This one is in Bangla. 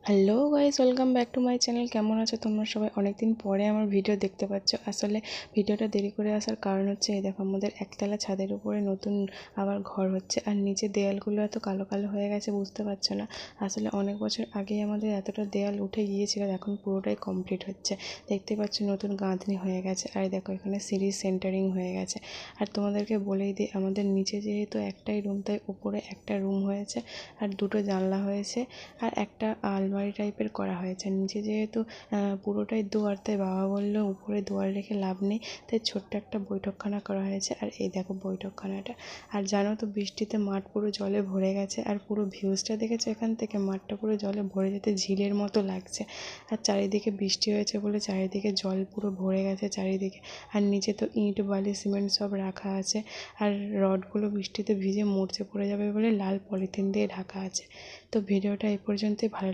Hello guys, welcome back to my channel. কেমন আছো তোমরা সবাই? অনেকদিন পরে আমার ভিডিও দেখতে পাচ্ছ। আসলে ভিডিওটা দেরি করে আসার কারণ হচ্ছে, এই দেখো আমাদের একতলা ছাদের উপরে নতুন আবার ঘর হচ্ছে, আর নিচে দেয়ালগুলো এত কালো কালো হয়ে গেছে বুঝতে পারছো না। আসলে অনেক বছর আগেই আমাদের এতটা দেয়াল উঠে গিয়েছিল, এখন পুরোটাই কমপ্লিট হচ্ছে। দেখতে পাচ্ছ নতুন গাঁথনি হয়ে গেছে, আর দেখো এখানে সিঁড়ি সেন্টারিং হয়ে গেছে। আর তোমাদেরকে বলেই দিই, আমাদের নিচে যেহেতু একটাই রুম, তাই উপরে একটা রুম হয়েছে, আর দুটো জানলা হয়েছে, আর একটা আলমারি টাইপের করা হয়েছে। নিচে যেহেতু পুরোটাই দুয়ার, তাই বাবা বললো উপরে দুয়ার রেখে লাভ নেই, তাই ছোট্ট একটা বৈঠকখানা করা হয়েছে। আর এই দেখো বৈঠকখানাটা। আর জানো তো, বৃষ্টিতে মাঠ পুরো জলে ভরে গেছে, আর পুরো ভিউজটা দেখেছো এখান থেকে? মাঠটা পুরো জলে ভরে যেতে ঝিলের মতো লাগছে। আর চারিদিকে বৃষ্টি হয়েছে বলে চারিদিকে জল পুরো ভরে গেছে চারিদিকে। আর নিচে তো ইট বালি সিমেন্ট সব রাখা আছে, আর রডগুলো বৃষ্টিতে ভিজে মরচে পড়ে যাবে বলে লাল পলিথিন দিয়ে ঢাকা আছে। তো ভিডিওটা এই পর্যন্তই। ভালো